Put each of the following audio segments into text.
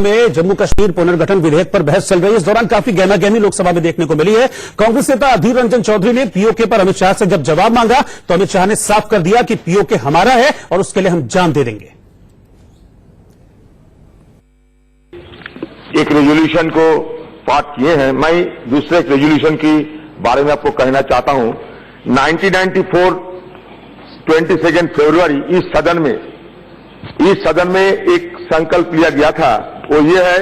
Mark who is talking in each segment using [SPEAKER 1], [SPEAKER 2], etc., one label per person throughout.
[SPEAKER 1] में जम्मू कश्मीर पुनर्गठन विधेयक पर बहस चल रही है। इस दौरान काफी गहमागहमी लोकसभा में देखने को मिली है। कांग्रेस नेता अधीर रंजन चौधरी ने पीओके पर अमित शाह से जब जवाब मांगा तो अमित शाह ने साफ कर दिया कि पीओके हमारा है और उसके लिए हम जान दे देंगे।
[SPEAKER 2] एक रेजोल्यूशन को पास किए हैं। मैं दूसरे एक रेजोल्यूशन की बारे में आपको कहना चाहता हूं। 1994 22 फरवरी इस सदन में एक संकल्प लिया गया था। वो ये है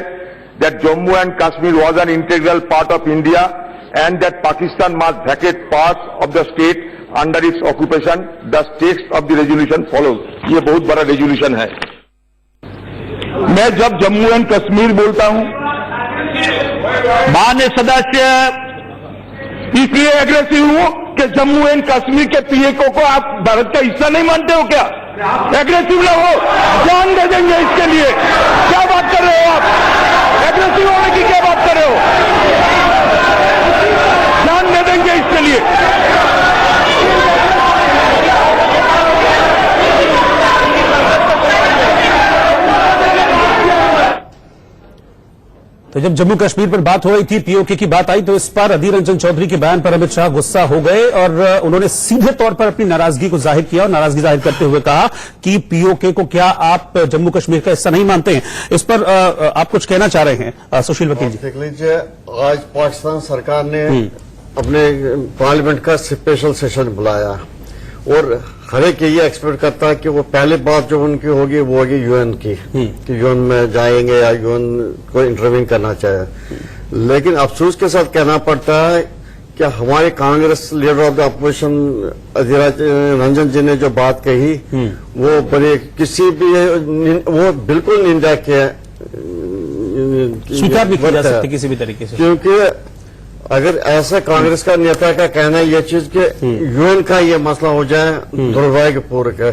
[SPEAKER 2] that Jammu and Kashmir was an integral part of India and that Pakistan must Venkat parts of the state under its occupation. The text of the resolution follows. ये बहुत बड़ा रेजोल्यूशन है।
[SPEAKER 3] मैं जब जम्मू एंड कश्मीर बोलता हूं, माननीय सदस्य इसलिए एग्रेसिव हूं कि जम्मू एंड कश्मीर के पीएको को आप भारत का हिस्सा नहीं मानते हो क्या? एग्रेसिव ना हो, जान दे देंगे इसके लिए। क्या बात कर रहे हो आप? एग्रेसिव होने की क्या बात कर रहे हो? जान दे देंगे इसके लिए।
[SPEAKER 1] तो जब जम्मू कश्मीर पर बात हो रही थी, पीओके की बात आई, तो इस पर अधीर रंजन चौधरी के बयान पर अमित शाह गुस्सा हो गए और उन्होंने सीधे तौर पर अपनी नाराजगी को जाहिर किया और नाराजगी जाहिर करते हुए कहा कि पीओके को क्या आप जम्मू कश्मीर का हिस्सा नहीं मानते हैं? इस पर आप कुछ कहना चाह रहे हैं सुशील वकील जी?
[SPEAKER 4] देख लीजिए, आज पाकिस्तान सरकार ने अपने पार्लियामेंट का स्पेशल सेशन बुलाया और हर एक ये एक्सपेक्ट करता है कि वो पहली बात जो उनकी होगी वो होगी यूएन की, कि यूएन में जाएंगे या यूएन को इंटरवीन करना चाहे। लेकिन अफसोस के साथ कहना पड़ता है कि हमारे Congress leader of the opposition Adhir Ranjan ji ने जो बात कही वो बड़े वो बिल्कुल निंदा किया,
[SPEAKER 1] स्वीकार नहीं किया जा सकती किसी भी तरीके से।
[SPEAKER 4] क्योंकि अगर ऐसा कांग्रेस का नेता का कहना है ये चीज कि यूएन का ये मसला हो जाए, दुर्भाग्यपूर्ण है।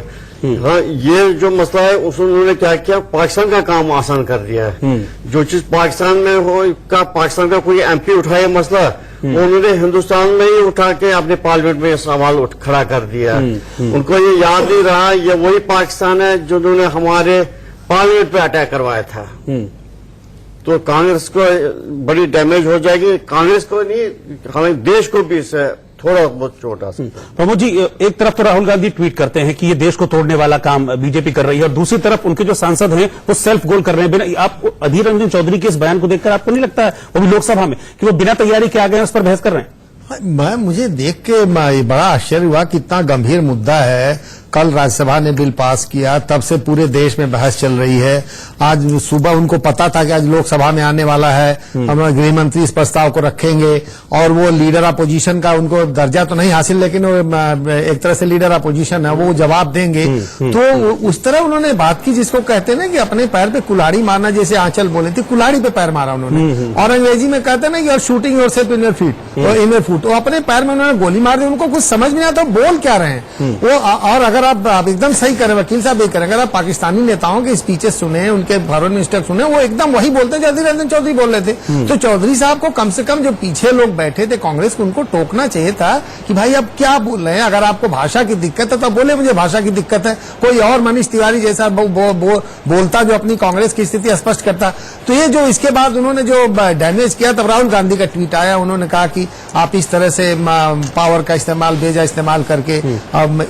[SPEAKER 4] हाँ, ये जो मसला है उन्होंने क्या किया, पाकिस्तान का काम आसान कर दिया है। जो चीज पाकिस्तान में हो पाकिस्तान का कोई एमपी उठाए मसला, उन्होंने हिंदुस्तान में ही उठा के अपने पार्लियामेंट में सवाल खड़ा कर दिया। उनको ये याद नहीं रहा ये वही पाकिस्तान है जिन्होंने हमारे पार्लियामेंट पे अटैक करवाया था। तो कांग्रेस को बड़ी डैमेज हो जाएगी। कांग्रेस को नहीं, हमारे देश को भी इससे थोड़ा बहुत चोट आ सकता है।
[SPEAKER 1] प्रमोद जी, एक तरफ तो राहुल गांधी ट्वीट करते हैं कि ये देश को तोड़ने वाला काम बीजेपी कर रही है और दूसरी तरफ उनके जो सांसद हैं वो सेल्फ गोल कर रहे हैं। बिना आप अधीर रंजन चौधरी के इस बयान को देखकर आपको नहीं लगता है, वो भी लोकसभा में, कि वो बिना तैयारी के आ गए उस पर बहस कर रहे हैं?
[SPEAKER 5] मुझे देख के बड़ा आश्चर्य हुआ कि इतना गंभीर मुद्दा है। कल राज्यसभा ने बिल पास किया, तब से पूरे देश में बहस चल रही है। आज सुबह उनको पता था कि आज लोकसभा में आने वाला है, हमारे गृह मंत्री इस प्रस्ताव को रखेंगे और वो लीडर अपोजिशन का, उनको दर्जा तो नहीं हासिल लेकिन वो एक तरह से लीडर अपोजिशन है, वो जवाब देंगे। तो उस तरह उन्होंने बात की जिसको कहते हैं ना कि अपने पैर पे कुल्हाड़ी मारना, जैसे आंचल बोले थे, कुल्हाड़ी पे पैर मारा उन्होंने। और अंग्रेजी में कहते हैं ना कि you're shooting yourself in your feet और इन योर फुट। तो अपने पैर में उन्होंने गोली मार दी। उनको कुछ समझ नहीं आता बोल क्या रहे हैं वो। और अगर आप एकदम सही करें, वकील साहब ये करें, अगर आप पाकिस्तानी नेताओं के स्पीचेस सुने, उनके फॉरेन मिनिस्टर सुने, वो एकदम वही बोलते जो अधीर रंजन चौधरी बोल रहे थे। तो चौधरी साहब को कम से कम जो पीछे लोग बैठे थे कांग्रेस को, उनको टोकना चाहिए था कि भाई अब क्या बोल रहे हैं। अगर आपको भाषा की दिक्कत है तो बोले मुझे भाषा की दिक्कत है। कोई और मनीष तिवारी जैसा बोलता जो अपनी कांग्रेस की स्थिति स्पष्ट करता। तो ये जो इसके बाद उन्होंने जो डैमेज किया, तब राहुल गांधी का ट्वीट आया। उन्होंने कहा कि आप इस तरह से पावर का इस्तेमाल, बेजा इस्तेमाल करके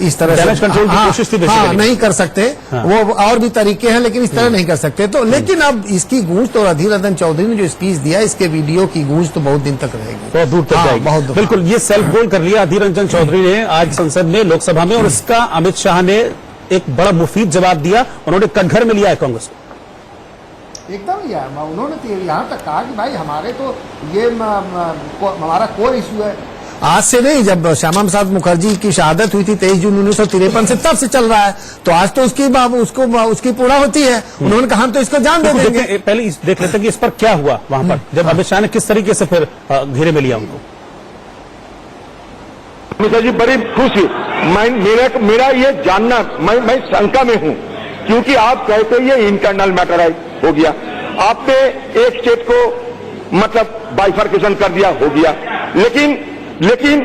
[SPEAKER 5] इस तरह से नहीं कर सकते। वो और भी तरीके हैं लेकिन इस तरह नहीं कर सकते। तो लेकिन अब इसकी गूंज तो अधीर रंजन चौधरी ने जो स्पीच दिया, इसके वीडियो की गूंज तो बहुत दिन तक रहेगी,
[SPEAKER 1] बहुत दूर तक जाएगी। बहुत दूर। बिल्कुल, ये सेल्फ गोल कर लिया अधीर रंजन चौधरी ने आज संसद में, लोकसभा में, और इसका अमित शाह ने एक बड़ा मुफीद जवाब दिया। उन्होंने कटघर में लिया है कांग्रेस को।
[SPEAKER 5] एकदम यार, उन्होंने तो यहाँ तक कहा कि भाई हमारे तो ये हमारा कोर इश्यू है। आज से नहीं, जब श्यामा प्रसाद मुखर्जी की शहादत हुई थी 23 जून 1953 से, तब से चल रहा है। तो आज तो उसकी पूरा होती है। उन्होंने कहा हम तो इसको जान दे देंगे।
[SPEAKER 1] पहले देख लेते कि इस पर क्या हुआ वहां पर, जब अमित शाह ने किस तरीके से फिर घेरे में लिया उनको।
[SPEAKER 2] मिश्रा जी, बड़ी खुशी मेरा ये जानना, मैं शंका में हूं क्योंकि आप कहते ये इंटरनल मैटर हो गया। आपने एक स्टेट को मतलब बाइफर्केशन कर दिया, हो गया। लेकिन नहीं,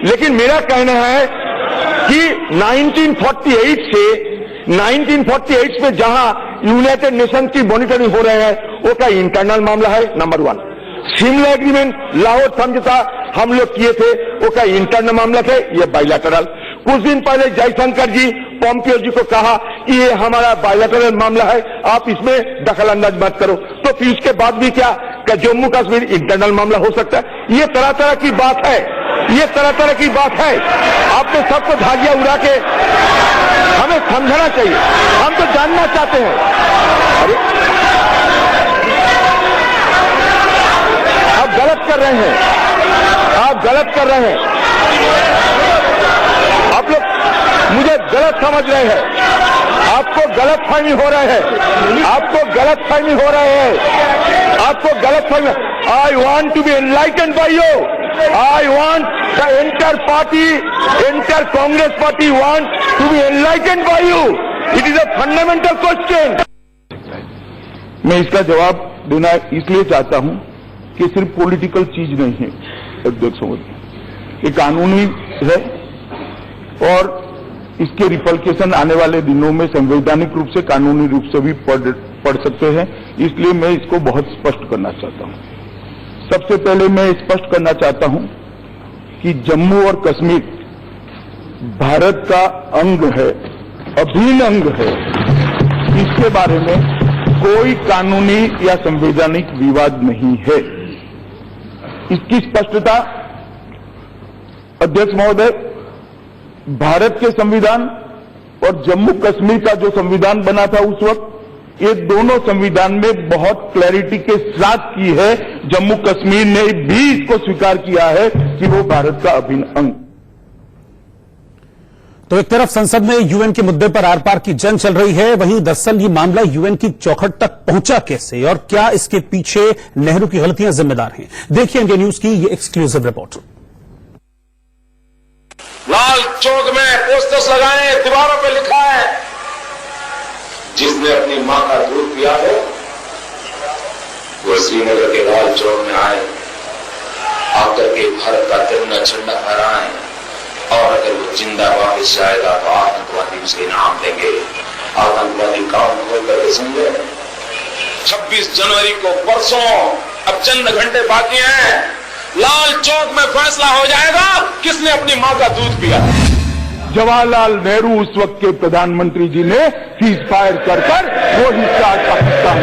[SPEAKER 2] लेकिन मेरा कहना है कि 1948 से 1948 में जहां
[SPEAKER 3] यूनाइटेड नेशन की मॉनिटरिंग हो रहे हैं, वो क्या इंटरनल मामला है? नंबर 1। शिमला एग्रीमेंट, लाहौर समझौता हम लोग किए थे, वो क्या इंटरनल मामला थे? ये बायलैटरल। कुछ दिन पहले जयशंकर जी पोम्पियो जी को कहा कि ये हमारा बायलैटरल मामला है, आप इसमें दखल अंदाज मत करो। तो फिर उसके बाद भी क्या जम्मू कश्मीर इंटरनल मामला हो सकता है? ये तरह तरह की बात है, ये तरह तरह की बात है। आपने सबको धागिया उड़ा के हमें समझना चाहिए। हम तो जानना चाहते हैं। अरे आप गलत कर रहे हैं, आप गलत कर रहे हैं, आप लोग मुझे गलत समझ रहे हैं, आपको गलत फहमी हो रहा है, आपको गलत फहमी हो रहा है, आपको गलत फहमी। I want to be enlightened by you, I want the entire Congress party want to be enlightened by you. It is a fundamental question. मैं इसका जवाब देना इसलिए चाहता हूं कि सिर्फ पॉलिटिकल चीज नहीं है अध्यक्ष महोदय, ये कानूनी है और इसके रिपल्केशन आने वाले दिनों में संवैधानिक रूप से, कानूनी रूप से भी पड़ सकते हैं। इसलिए मैं इसको बहुत स्पष्ट करना चाहता हूं। सबसे पहले मैं स्पष्ट करना चाहता हूं कि जम्मू और कश्मीर भारत का अंग है, अभिन्न अंग है। इसके बारे में कोई कानूनी या संवैधानिक विवाद नहीं है। इसकी स्पष्टता अध्यक्ष महोदय, भारत के संविधान और जम्मू कश्मीर का जो संविधान बना था उस वक्त, ये दोनों संविधान में बहुत क्लैरिटी के साथ की है। जम्मू कश्मीर ने भी इसको स्वीकार किया है कि वो भारत का अभिन्न अंग।
[SPEAKER 1] तो एक तरफ संसद में यूएन के मुद्दे पर आर पार की जंग चल रही है, वहीं दरअसल ये मामला यूएन की चौखट तक पहुंचा कैसे और क्या इसके पीछे नेहरू की गलतियां जिम्मेदार हैं? देखिए इंडिया न्यूज की ये एक्सक्लूसिव रिपोर्ट।
[SPEAKER 6] लाल चौक में पोस्टर्स लगाए, दीवारों पे लिखा है, जिसने अपनी मां का दूध पिया हो वो श्रीनगर के लाल चौक में आए, आकर के भारत का तिरंगा झंडा फहराए, और अगर वो जिंदा वापस जाएगा तो आतंकवादी उसके नाम देंगे। आतंकवादी काम खोल करके समझे। 26 जनवरी को परसों, अब चंद घंटे बाकी हैं, लाल चौक में फैसला हो जाएगा किसने अपनी मां का दूध पिया।
[SPEAKER 3] जवाहरलाल नेहरू उस वक्त के प्रधानमंत्री जी ने सीज फायर कर वो हिस्सा पाकिस्तान।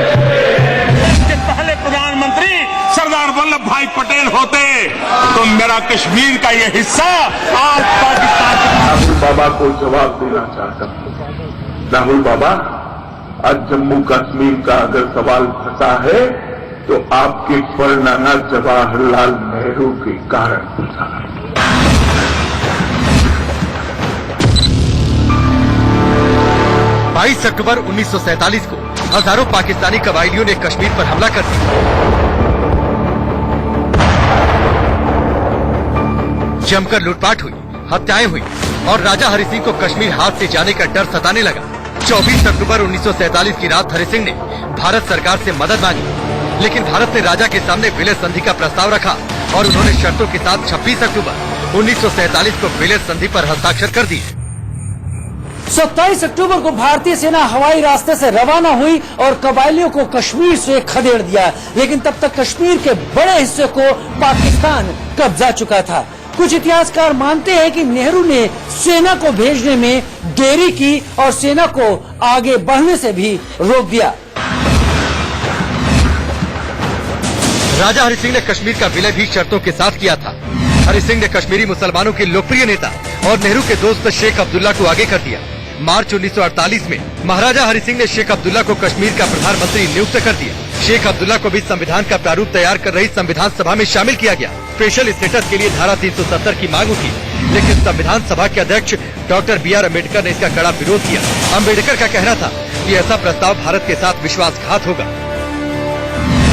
[SPEAKER 6] पहले प्रधानमंत्री सरदार वल्लभ भाई पटेल होते तो मेरा कश्मीर का यह हिस्सा आज पाकिस्तान।
[SPEAKER 2] राहुल बाबा को जवाब देना चाहता हूं। राहुल बाबा, आज जम्मू कश्मीर का अगर सवाल फंसा है तो आपके परनाना जवाहरलाल नेहरू के कारण फंसा है।
[SPEAKER 7] 22 अक्टूबर 1947 को हजारों पाकिस्तानी कबायलियों ने कश्मीर पर हमला कर दिया। जमकर लूटपाट हुई, हत्याएं हुई और राजा हरि सिंह को कश्मीर हाथ से जाने का डर सताने लगा। 24 अक्टूबर 1947 की रात हरि सिंह ने भारत सरकार से मदद मांगी, लेकिन भारत ने राजा के सामने विलय संधि का प्रस्ताव रखा और उन्होंने शर्तों के साथ 26 अक्टूबर 1947 को विलय संधि पर हस्ताक्षर कर दिए।
[SPEAKER 8] 27 अक्टूबर को भारतीय सेना हवाई रास्ते से रवाना हुई और कबायलियों को कश्मीर से खदेड़ दिया, लेकिन तब तक कश्मीर के बड़े हिस्से को पाकिस्तान कब्जा चुका था। कुछ इतिहासकार मानते हैं कि नेहरू ने सेना को भेजने में देरी की और सेना को आगे बढ़ने से भी रोक दिया।
[SPEAKER 7] राजा हरि सिंह ने कश्मीर का विलय भी शर्तों के साथ किया था। हरि सिंह ने कश्मीरी मुसलमानों के लोकप्रिय नेता और नेहरू के दोस्त शेख अब्दुल्ला को आगे कर दिया। मार्च 1948 में महाराजा हरि सिंह ने शेख अब्दुल्ला को कश्मीर का प्रधानमंत्री नियुक्त कर दिया। शेख अब्दुल्ला को भी संविधान का प्रारूप तैयार कर रही संविधान सभा में शामिल किया गया। स्पेशल स्टेटस के लिए धारा 370 की मांग उठी, लेकिन संविधान सभा के अध्यक्ष डॉक्टर बी आर अम्बेडकर ने इसका कड़ा विरोध किया। अम्बेडकर का कहना था कि ऐसा प्रस्ताव भारत के साथ विश्वासघात होगा।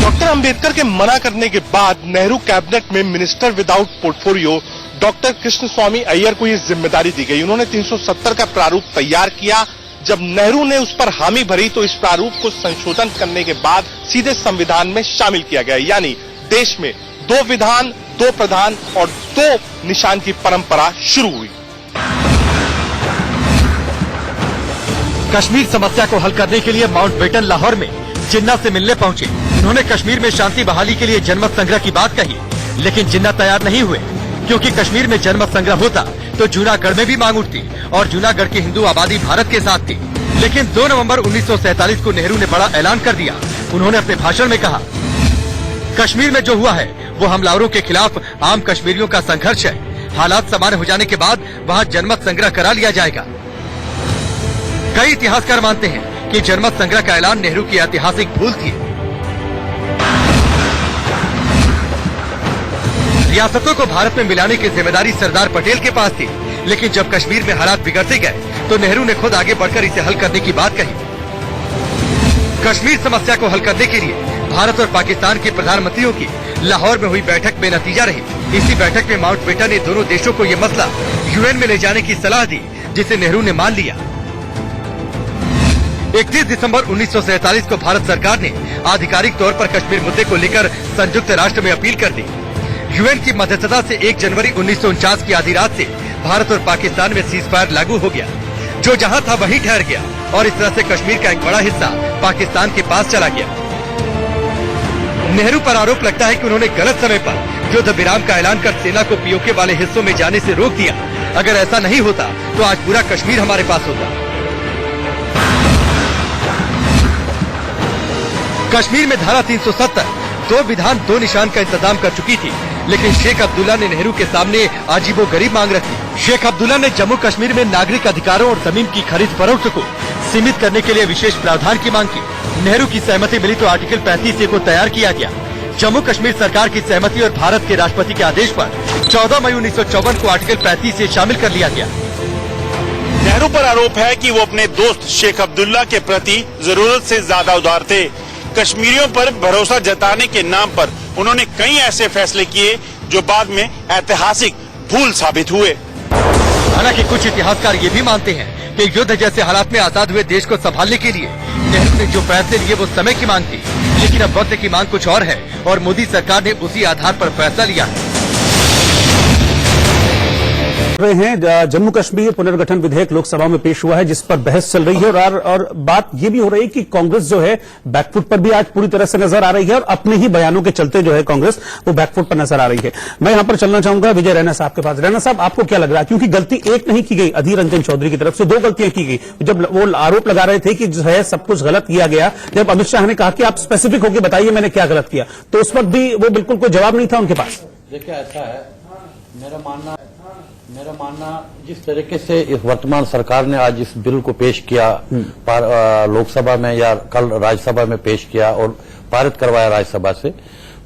[SPEAKER 9] डॉक्टर अंबेडकर के मना करने के बाद नेहरू कैबिनेट में minister without portfolio doctor Krishna Swami Ayyar को ये जिम्मेदारी दी गई। उन्होंने 370 का प्रारूप तैयार किया। जब नेहरू ने उस पर हामी भरी तो इस प्रारूप को संशोधन करने के बाद सीधे संविधान में शामिल किया गया। यानी देश में 2 विधान, 2 प्रधान और 2 निशान की परंपरा शुरू हुई।
[SPEAKER 7] कश्मीर समस्या को हल करने के लिए माउंटबेटन लाहौर में जिन्ना से मिलने पहुंचे। उन्होंने कश्मीर में शांति बहाली के लिए जनमत संग्रह की बात कही, लेकिन जिन्ना तैयार नहीं हुए, क्योंकि कश्मीर में जनमत संग्रह होता तो जूनागढ़ में भी मांग उठती और जूनागढ़ की हिंदू आबादी भारत के साथ थी। लेकिन 2 नवंबर 1947 को नेहरू ने बड़ा ऐलान कर दिया। उन्होंने अपने भाषण में कहा, कश्मीर में जो हुआ है वो हमलावरों के खिलाफ आम कश्मीरियों का संघर्ष है। हालात सामान्य हो जाने के बाद वहाँ जनमत संग्रह करा लिया जाएगा। कई इतिहासकार मानते हैं कि जनमत संग्रह का ऐलान नेहरू की ऐतिहासिक भूल थी। रियासतों को भारत में मिलाने की जिम्मेदारी सरदार पटेल के पास थी, लेकिन जब कश्मीर में हालात बिगड़ते गए तो नेहरू ने खुद आगे बढ़कर इसे हल करने की बात कही। कश्मीर समस्या को हल करने के लिए भारत और पाकिस्तान के प्रधानमंत्रियों की लाहौर में हुई बैठक बेनतीजा रही। इसी बैठक में माउंटबेटन ने दोनों देशों को ये मसला यूएन में ले जाने की सलाह दी, जिसे नेहरू ने मान लिया। 31 दिसंबर 1947 को भारत सरकार ने आधिकारिक तौर पर कश्मीर मुद्दे को लेकर संयुक्त राष्ट्र में अपील कर दी। यूएन की मध्यस्थता से 1 जनवरी 1949 की आधी रात से भारत और पाकिस्तान में सीज फायर लागू हो गया। जो जहां था वहीं ठहर गया और इस तरह से कश्मीर का एक बड़ा हिस्सा पाकिस्तान के पास चला गया। नेहरू पर आरोप लगता है कि उन्होंने गलत समय पर युद्ध विराम का ऐलान कर सेना को पीओके वाले हिस्सों में जाने से रोक दिया। अगर ऐसा नहीं होता तो आज पूरा कश्मीर हमारे पास होता। कश्मीर में धारा 370 2 विधान 2 निशान का इंतजाम कर चुकी थी, लेकिन शेख अब्दुल्ला ने नेहरू के सामने अजीबोगरीब मांग रखी। शेख अब्दुल्ला ने जम्मू कश्मीर में नागरिक अधिकारों और जमीन की खरीद फरोख्त को सीमित करने के लिए विशेष प्रावधान की मांग की। नेहरू की सहमति मिली तो आर्टिकल 35A को तैयार किया गया। जम्मू कश्मीर सरकार की सहमति और भारत के राष्ट्रपति के आदेश पर 14 मई 1954 को आर्टिकल 35A शामिल कर लिया गया।
[SPEAKER 9] नेहरू पर आरोप है कि वो अपने दोस्त शेख अब्दुल्ला के प्रति जरूरत से ज्यादा उदार थे। कश्मीरियों पर भरोसा जताने के नाम पर उन्होंने कई ऐसे फैसले किए जो बाद में ऐतिहासिक भूल साबित हुए।
[SPEAKER 7] हालांकि कुछ इतिहासकार ये भी मानते हैं कि युद्ध जैसे हालात में आजाद हुए देश को संभालने के लिए नेहरू ने जो फैसले लिए वो समय की मांग थी, लेकिन अब वक्त की मांग कुछ और है और मोदी सरकार ने उसी आधार पर फैसला लिया है।
[SPEAKER 1] रहे हैं जम्मू कश्मीर पुनर्गठन विधेयक लोकसभा में पेश हुआ है, जिस पर बहस चल रही है और बात यह भी हो रही है कि कांग्रेस जो है बैकफुट पर भी आज पूरी तरह से नजर आ रही है और अपने ही बयानों के चलते जो है कांग्रेस वो बैकफुट पर नजर आ रही है। मैं यहां पर चलना चाहूंगा विजय रैना साहब के पास। रैना साहब, आपको क्या लग रहा है, क्योंकि गलती एक नहीं की गई अधीर रंजन चौधरी की तरफ से, 2 गलतियां की गई। जब वो आरोप लगा रहे थे कि जो है सब कुछ गलत किया गया, जब अमित शाह ने कहा कि आप स्पेसिफिक होकर बताइए मैंने क्या गलत किया, तो उस वक्त भी वो बिल्कुल कोई जवाब नहीं था उनके पास।
[SPEAKER 10] देखिए, ऐसा है, मेरा मानना जिस तरीके से इस वर्तमान सरकार ने आज इस बिल को पेश किया लोकसभा में या कल राज्यसभा में पेश किया और पारित करवाया राज्यसभा से,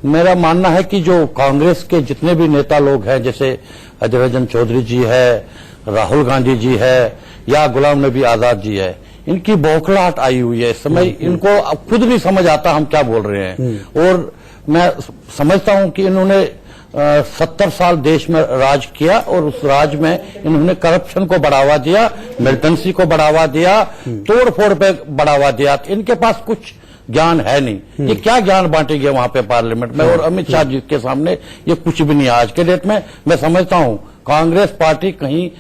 [SPEAKER 10] मेरा मानना है कि जो कांग्रेस के जितने भी नेता लोग हैं, जैसे अधीर रंजन चौधरी जी है, राहुल गांधी जी है या गुलाम नबी आजाद जी है, इनकी बौखलाहट आई हुई है। इस समय इनको अब खुद नहीं समझ आता हम क्या बोल रहे हैं। और मैं समझता हूं कि इन्होंने 70 साल देश में राज किया और उस राज में इन्होंने करप्शन को बढ़ावा दिया, मिलिटेंसी को बढ़ावा दिया, तोड़ फोड़ पे बढ़ावा दिया। इनके पास कुछ ज्ञान है नहीं। ये क्या ज्ञान बांटेंगे वहां पे पार्लियामेंट में, और अमित शाह जी के सामने ये कुछ भी नहीं है आज के डेट में। मैं समझता हूं कांग्रेस पार्टी कहीं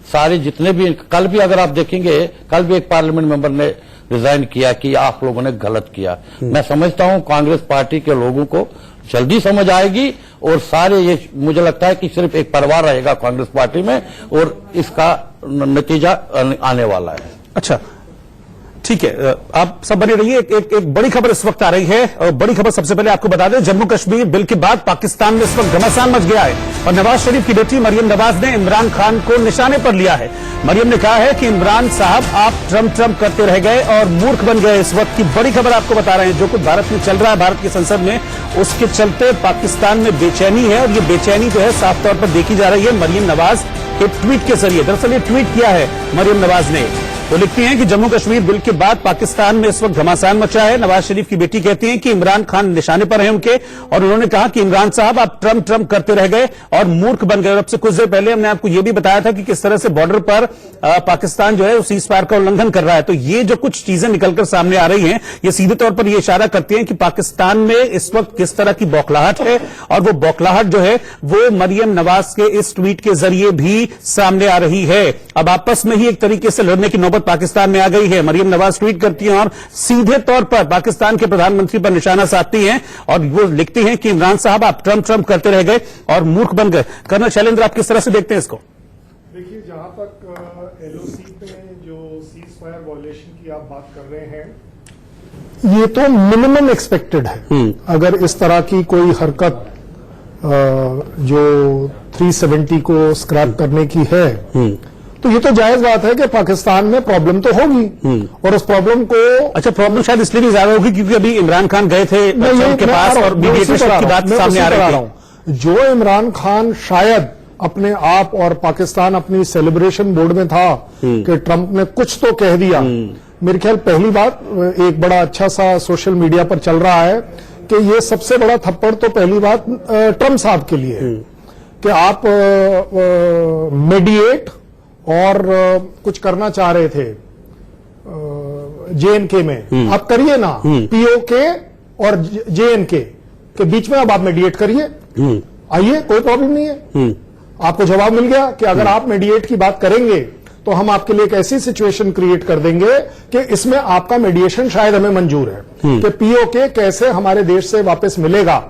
[SPEAKER 10] सारे जितने भी, कल भी अगर आप देखेंगे, कल भी एक पार्लियामेंट मेंबर ने रिजाइन किया कि आप लोगों ने गलत किया। मैं समझता हूं कांग्रेस पार्टी के लोगों को जल्दी समझ आएगी और सारे ये, मुझे लगता है कि सिर्फ एक परिवार रहेगा कांग्रेस पार्टी में और इसका नतीजा आने वाला है।
[SPEAKER 1] अच्छा, ठीक है, आप सब बने रहिए। एक बड़ी खबर इस वक्त आ रही है और बड़ी खबर सबसे पहले आपको बता दें, जम्मू कश्मीर बिल के बाद पाकिस्तान में इस वक्त घमासान मच गया है और नवाज शरीफ की बेटी मरियम नवाज ने इमरान खान को निशाने पर लिया है। मरियम ने कहा है कि इमरान साहब आप ट्रम्प करते रह गए और मूर्ख बन गए। इस वक्त की बड़ी खबर आपको बता रहे हैं, जो कुछ भारत में चल रहा है, भारत की संसद में, उसके चलते पाकिस्तान में बेचैनी है और ये बेचैनी जो है साफ तौर पर देखी जा रही है मरियम नवाज के ट्वीट के जरिए। दरअसल ये ट्वीट किया है मरियम नवाज ने, वो लिखती हैं कि जम्मू कश्मीर बिल के बाद पाकिस्तान में इस वक्त घमासान मचा है। नवाज शरीफ की बेटी कहती हैं कि इमरान खान निशाने पर हैं उनके, और उन्होंने कहा कि इमरान साहब आप ट्रम्प करते रह गए और मूर्ख बन गए। अब से कुछ देर पहले हमने आपको यह भी बताया था कि किस तरह से बॉर्डर पर पाकिस्तान जो है उस सीज फायर का उल्लंघन कर रहा है। तो ये जो कुछ चीजें निकलकर सामने आ रही हैं, ये सीधे तौर पर यह इशारा करती हैं कि पाकिस्तान में इस वक्त किस तरह की बौखलाहट है, और वो बौखलाहट जो है वो मरियम नवाज के इस ट्वीट के जरिए भी सामने आ रही है। अब आपस में ही एक तरीके से लड़ने की नौबत हुकूमत पाकिस्तान में आ गई है। मरियम नवाज ट्वीट करती हैं और सीधे तौर पर पाकिस्तान के प्रधानमंत्री पर निशाना साधती हैं और वो लिखती हैं कि इमरान साहब आप ट्रम्प करते रह गए और मूर्ख बन गए। कर्नल शैलेंद्र, आप किस तरह से देखते हैं इसको?
[SPEAKER 11] देखिए, जहां तक एलओसी पे जो सीज फायर वॉयलेशन की आप बात कर रहे हैं, ये तो मिनिमम एक्सपेक्टेड है। अगर इस तरह की कोई हरकत जो 370 को स्क्रैप करने की है, तो ये तो जायज बात है कि पाकिस्तान में प्रॉब्लम तो होगी और उस प्रॉब्लम को
[SPEAKER 1] अच्छा, प्रॉब्लम शायद इसलिए भी ज्यादा होगी क्योंकि अभी इमरान खान गए थे के पास और मीडिएटरशिप की बात सामने आ रही है।
[SPEAKER 11] जो इमरान खान शायद अपने आप और पाकिस्तान अपनी सेलिब्रेशन बोर्ड में था कि ट्रंप ने कुछ तो कह दिया। मेरे ख्याल पहली बात, एक बड़ा अच्छा सा सोशल मीडिया पर चल रहा है कि ये सबसे बड़ा थप्पड़ तो पहली बात ट्रंप साहब के लिए है कि आप मीडिएट और कुछ करना चाह रहे थे जेएनके में, आप करिए ना। पीओके और जेएनके के बीच में अब आप मीडिएट करिए, आइए, कोई प्रॉब्लम नहीं है। आपको जवाब मिल गया कि अगर आप मीडिएट की बात करेंगे तो हम आपके लिए एक ऐसी सिचुएशन क्रिएट कर देंगे कि इसमें आपका मीडिएशन शायद हमें मंजूर है कि पीओके कैसे हमारे देश से वापस मिलेगा।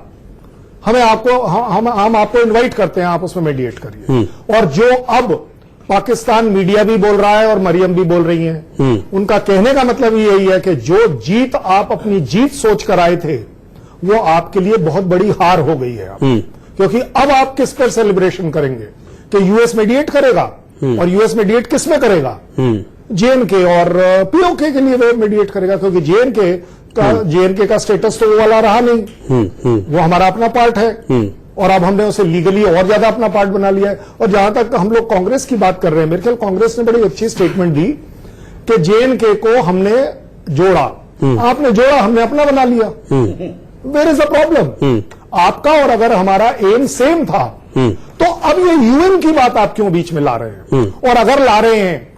[SPEAKER 11] हमें आपको हम आपको इनवाइट करते हैं, आप उसमें मीडिएट करिए। और जो अब पाकिस्तान मीडिया भी बोल रहा है और मरियम भी बोल रही हैं, उनका कहने का मतलब यही है कि जो जीत आप अपनी जीत सोच कर आए थे वो आपके लिए बहुत बड़ी हार हो गई है। क्योंकि अब आप किस पर सेलिब्रेशन करेंगे कि यूएस मीडिएट करेगा, और यूएस मीडिएट किस में करेगा? जेएनके और पीओके के लिए मीडिएट करेगा, क्योंकि जेएनके का स्टेटस तो वो वाला रहा नहीं, वो हमारा अपना पार्ट है और अब हमने उसे लीगली और ज्यादा अपना पार्ट बना लिया है। और जहां तक हम लोग कांग्रेस की बात कर रहे हैं, मेरे ख्याल कांग्रेस ने बड़ी अच्छी स्टेटमेंट दी कि जेएनके को हमने जोड़ा, आपने जोड़ा, हमने अपना बना लिया। Where is the problem? आपका और अगर हमारा एम सेम था तो अब ये यूएन की बात आप क्यों बीच में ला रहे हैं? और अगर ला रहे हैं,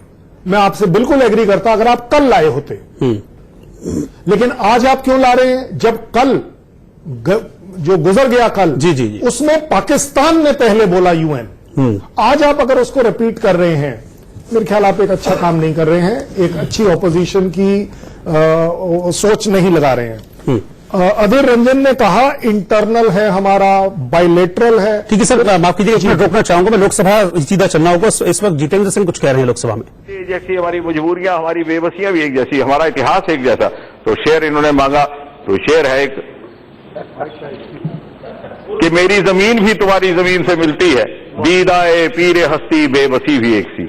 [SPEAKER 11] मैं आपसे बिल्कुल एग्री करता अगर आप कल लाए होते, लेकिन आज आप क्यों ला रहे हैं? जब कल जो गुजर गया कल, जी, उसमें पाकिस्तान ने पहले बोला यूएन, आज आप अगर उसको रिपीट कर रहे हैं, मेरे ख्याल आप एक अच्छा काम नहीं कर रहे हैं, एक अच्छी ऑपोजिशन की सोच नहीं लगा रहे हैं। अधीर रंजन ने कहा इंटरनल है हमारा, बाइलेटरल है।
[SPEAKER 1] ठीक है सर, माफ कीजिएगा, इसमें रोकना चाहूंगा मैं, लोकसभा सीधा चलना होगा। इस वक्त जितेंद्र सिंह कुछ कह रहे हैं लोकसभा में।
[SPEAKER 2] जैसी हमारी मजबूरियां, हमारी बेबसियां भी एक जैसी, हमारा इतिहास एक जैसा। तो शेर इन्होंने मांगा, तो शेर है एक कि मेरी जमीन भी तुम्हारी जमीन से मिलती है, दीदाए पीरे हस्ती बेबसी भी एक सी।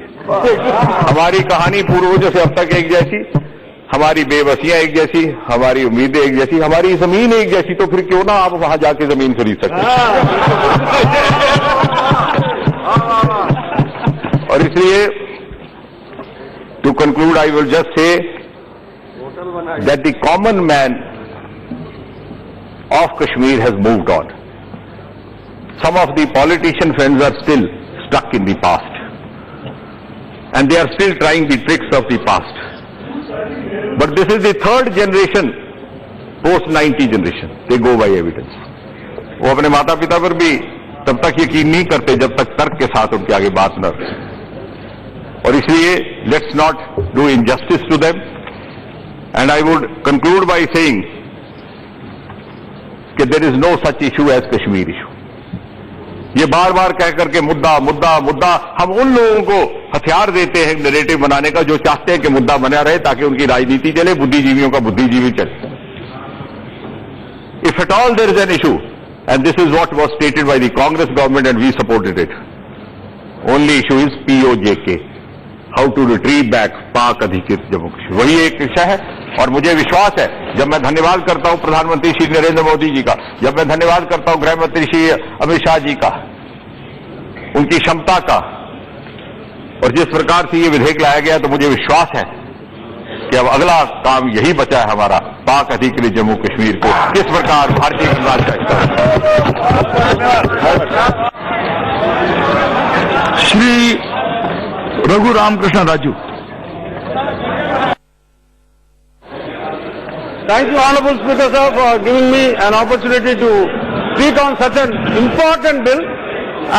[SPEAKER 2] हमारी कहानी पूर्वजों से अब तक एक जैसी, हमारी बेबसियां एक जैसी, हमारी उम्मीदें एक जैसी, हमारी जमीन एक जैसी। तो फिर क्यों ना आप वहां जाके जमीन खरीद सकते? और इसलिए to conclude I will just say that the common man of Kashmir has moved on. Some of the politician friends are still stuck in the past, and they are still trying the tricks of the past. But this is the third generation, post-90 generation. They go by evidence. वो अपने माता पिता पर भी तब तक यकीन नहीं करते जब तक तर्क के साथ उनके आगे बात न रहे. और इसलिए let's not do injustice to them. And I would conclude by saying that there is no such issue as Kashmir issue. ये बार बार कह करके मुद्दा मुद्दा मुद्दा, हम उन लोगों को हथियार देते हैं नैरेटिव बनाने का जो चाहते हैं कि मुद्दा बना रहे ताकि उनकी राजनीति चले, बुद्धिजीवियों का बुद्धिजीवी चले. If at all there is an issue, and this is what was stated by the Congress government and we supported it, only issue is POJK, how to retrieve back पाक अधिकृत जम्मू कश्मीर. वही एक विषय है. और मुझे विश्वास है, जब मैं धन्यवाद करता हूं प्रधानमंत्री श्री नरेंद्र मोदी जी का, जब मैं धन्यवाद करता हूं गृह मंत्री श्री अमित शाह जी का, उनकी क्षमता का, और जिस प्रकार से ये विधेयक लाया गया, तो मुझे विश्वास है कि अब अगला काम यही बचा है हमारा, पाक अधिकृत जम्मू कश्मीर को किस प्रकार भारतीय संविधान का हिस्सा.
[SPEAKER 3] Shri Raghu Ramakrishna Raju.
[SPEAKER 12] Thank you, Honorable Speaker Sir, for giving me an opportunity to speak on such an important bill.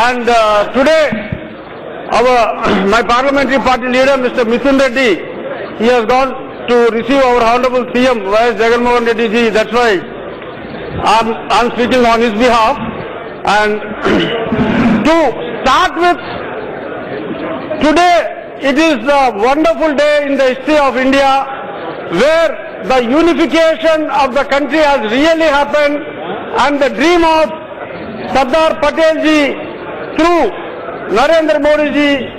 [SPEAKER 12] And today, my parliamentary party leader, Mr. Mithun Reddy, he has gone to receive our Honorable CM, Y.S. Jagan Mohan Reddy ji. That's why I'm speaking on his behalf. And to start with, today it is a wonderful day in the history of India, where the unification of the country has really happened, and the dream of Sardar Patel ji through Narendra Modi ji.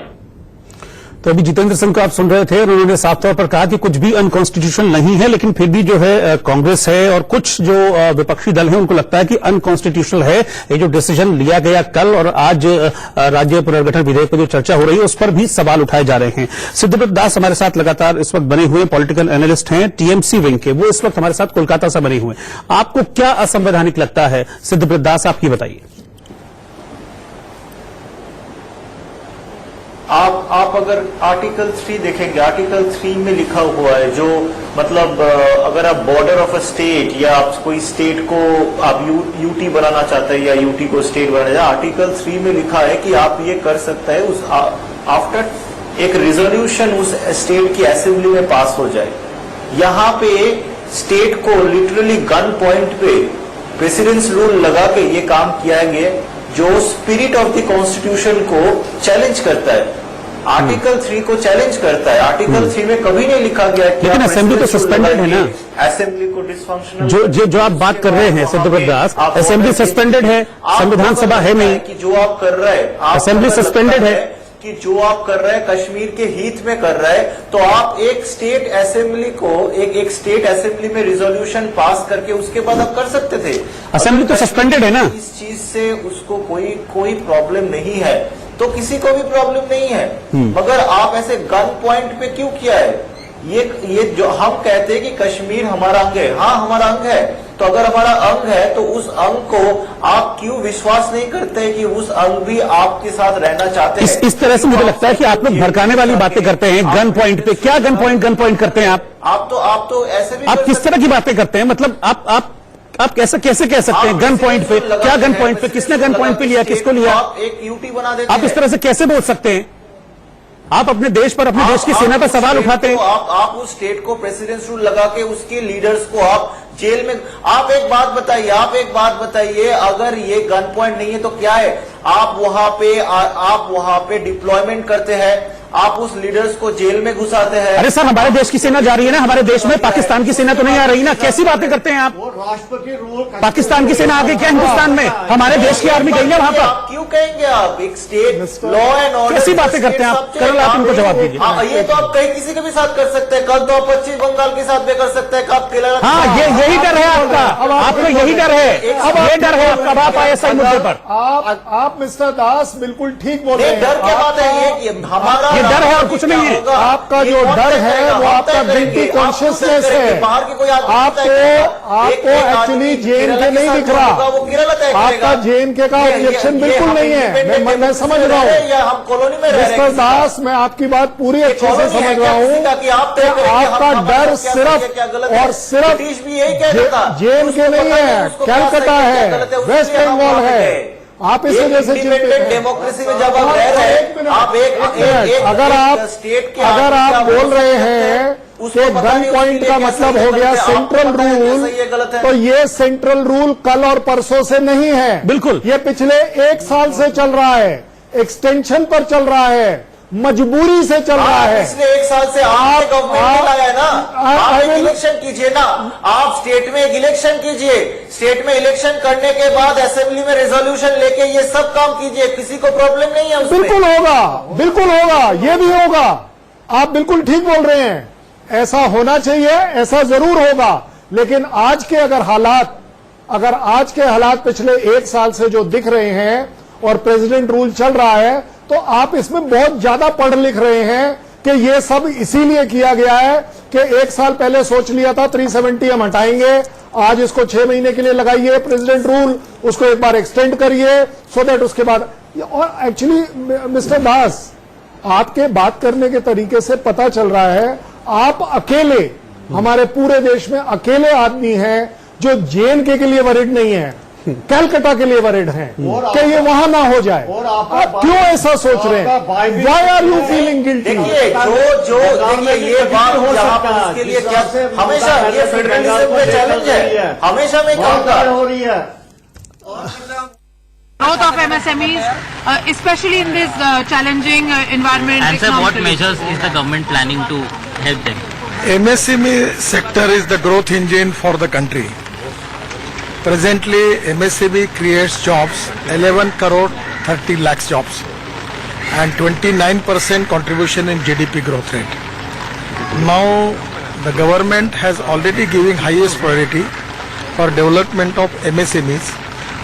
[SPEAKER 1] तो अभी जितेंद्र सिंह को आप सुन रहे थे और उन्होंने साफ तौर पर कहा कि कुछ भी अनकॉन्स्टिट्यूशनल नहीं है, लेकिन फिर भी जो है कांग्रेस है और कुछ जो विपक्षी दल है उनको लगता है कि अनकॉन्स्टिट्यूशनल है ये जो डिसीजन लिया गया कल और आज राज्य पुनर्गठन विधेयक पर जो चर्चा हो रही है उस पर भी सवाल उठाए जा रहे हैं। सिद्धव्रत दास हमारे साथ लगातार इस वक्त बने हुए पॉलिटिकल एनालिस्ट हैं टीएमसी विंग के, वो इस वक्त हमारे साथ कोलकाता से बने हुए। आपको क्या असंवैधानिक लगता है सिद्धव्रत दास, आप ये बताइए।
[SPEAKER 13] आप अगर आर्टिकल 3 देखेंगे, आर्टिकल 3 में लिखा हुआ है जो मतलब अगर आप बॉर्डर ऑफ अ स्टेट या आप कोई स्टेट को आप यूटी बनाना चाहते हैं या यूटी को स्टेट बनाना चाहते हैं, आर्टिकल 3 में लिखा है कि आप ये कर सकते हैं उस आफ्टर एक रिजोल्यूशन उस स्टेट की असेंबली में पास हो जाए। यहाँ पे स्टेट को लिटरली गन पॉइंट पे प्रेसिडेंस रूल लगा के ये काम किया गया जो स्पिरिट ऑफ द कॉन्स्टिट्यूशन को चैलेंज करता है, आर्टिकल 3 को चैलेंज करता है। आर्टिकल 3 में कभी नहीं लिखा गया कि
[SPEAKER 1] लेकिन असेंबली तो सस्पेंडेड है ना,
[SPEAKER 13] असेंबली को डिसफंक्शनल
[SPEAKER 1] जो आप बात कर रहे हैं सिद्धव्रत दास, असेंबली सस्पेंडेड है, संविधान सभा है नहीं
[SPEAKER 13] कि जो आप कर रहे हैं,
[SPEAKER 1] असेंबली सस्पेंडेड है
[SPEAKER 13] कि जो आप कर रहे हैं कश्मीर के हित में कर रहे हैं, तो आप एक स्टेट असेंबली को एक स्टेट असेंबली में रिजोल्यूशन पास करके उसके बाद आप कर सकते थे।
[SPEAKER 1] असेंबली तो सस्पेंडेड है ना,
[SPEAKER 13] इस चीज से उसको कोई प्रॉब्लम नहीं है, तो किसी को भी प्रॉब्लम नहीं है। मगर आप ऐसे गन पॉइंट पे क्यों किया है? ये जो हम कहते हैं कि कश्मीर हमारा अंग है, हाँ हमारा अंग है, तो अगर हमारा अंग है तो उस अंग को आप क्यों विश्वास नहीं करते कि उस अंग भी आपके साथ रहना चाहते हैं?
[SPEAKER 1] इस तरह से मुझे लगता है कि आप लोग भड़काने वाली बातें करते हैं गन पॉइंट पे। क्या गन पॉइंट करते हैं आप
[SPEAKER 13] तो ऐसे भी
[SPEAKER 1] आप किस तरह की बातें करते हैं? मतलब आप कैसे कह सकते हैं गन पॉइंट पे? क्या गन पॉइंट पे? किसने गन पॉइंट पे लिया, किसको लिया?
[SPEAKER 13] आप एक यूटी बना देते हैं।
[SPEAKER 1] आप इस तरह से कैसे बोल सकते हैं? आप अपने देश पर, अपने देश की सेना पर सवाल उठाते हैं।
[SPEAKER 13] आप उस स्टेट को प्रेसिडेंस रूल लगा के उसके लीडर्स को आप जेल में, आप एक बात बताइए, अगर ये गन पॉइंट नहीं है तो क्या है? आप वहां पे डिप्लॉयमेंट करते हैं, आप उस लीडर्स को जेल में घुसाते हैं।
[SPEAKER 1] अरे सर, हमारे देश की सेना जा रही है ना, हमारे देश में पाकिस्तान की सेना तो नहीं आ रही ना, कैसी बातें करते हैं आप?
[SPEAKER 11] राष्ट्रपति रूल
[SPEAKER 1] पाकिस्तान की सेना आ गई क्या हिंदुस्तान में? हमारे देश की आर्मी गई ना वहां पर?
[SPEAKER 13] आप क्यों कहेंगे? आप एक स्टेट लॉ एंड ऑर्डर
[SPEAKER 1] कैसी बातें करते हैं आप? कल आप इनको जवाब दीजिए।
[SPEAKER 13] ये तो आप कहीं किसी के भी साथ कर सकते हैं, कल तो आप पश्चिम बंगाल के साथ भी कर सकते हैं, आप केरला।
[SPEAKER 1] हाँ, यही डर है आपका, आपको यही डर है, ये डर है आपका। आप आईएसआई मुद्दे पर
[SPEAKER 11] आप मिस्टर दास बिल्कुल ठीक बोल रहे हैं।
[SPEAKER 13] डर क्या बात है? ये हमारा
[SPEAKER 1] ये डर है और कुछ नहीं है।
[SPEAKER 11] आपका जो डर है वो आपका गिल्टी कॉन्शियसनेस है। आपको एक्चुअली जेएनके नहीं दिख रहा, आपका जेएनके का ऑब्जेक्शन बिल्कुल नहीं है। मैं समझ रहा हूँ मिस्टर दास, मैं आपकी बात पूरी अच्छे से समझ रहा हूँ। आपका डर सिर्फ और सिर्फ जेएनके नहीं है, कलकत्ता है, वेस्ट बंगाल है। आप इस वजह से
[SPEAKER 13] डेमोक्रेसी में जब आप रह रहे हैं, आप
[SPEAKER 11] अगर आप बोल रहे हैं कि गन पॉइंट का मतलब हो गया सेंट्रल रूल, तो ये सेंट्रल रूल कल और परसों से नहीं है,
[SPEAKER 1] बिल्कुल
[SPEAKER 11] ये पिछले 1 साल से चल रहा है, एक्सटेंशन पर चल रहा है, मजबूरी से चल रहा है।
[SPEAKER 13] पिछले 1 साल से आप गवर्नमेंट लाया है ना, आप एक इलेक्शन कीजिए ना, आप स्टेट में एक इलेक्शन कीजिए, स्टेट में इलेक्शन करने के बाद असेंबली में रेजोल्यूशन लेके ये सब काम कीजिए, किसी को प्रॉब्लम नहीं है उसमें।
[SPEAKER 11] बिल्कुल होगा, ये भी होगा। आप बिल्कुल ठीक बोल रहे हैं, ऐसा होना चाहिए, ऐसा जरूर होगा। लेकिन आज के आज के हालात पिछले 1 साल से जो दिख रहे हैं और प्रेसिडेंट रूल चल रहा है, तो आप इसमें बहुत ज्यादा पढ़ लिख रहे हैं कि ये सब इसीलिए किया गया है कि 1 साल पहले सोच लिया था 370 हम हटाएंगे, आज इसको 6 महीने के लिए लगाइए प्रेसिडेंट रूल, उसको एक बार एक्सटेंड करिए सो दैट उसके बाद। और एक्चुअली मिस्टर दास, आपके बात करने के तरीके से पता चल रहा है आप अकेले, हमारे पूरे देश में अकेले आदमी हैं जो जेएनके के लिए वरिड नहीं है। कैलकाटा के लिए वरिड हैं कि ये वहां ना हो जाए। आप क्यों ऐसा सोच रहे हैं? Why are you feeling guilty?
[SPEAKER 13] देखिए देखिए ये बात यहाँ पर उसके लिए क्या हमेशा ये फेडरलिज्म का चैलेंज है, हमेशा मैं कहूँगा
[SPEAKER 4] हो रही है।
[SPEAKER 14] Growth of MSMEs, especially in this challenging environment.
[SPEAKER 15] And sir, what measures is the government planning to help them?
[SPEAKER 3] MSME sector is the growth engine for the country. Presently, MSME creates jobs, 11 crore 30 lakhs jobs, and 29% contribution in GDP growth rate. Now, the government has already given highest priority for development of MSMEs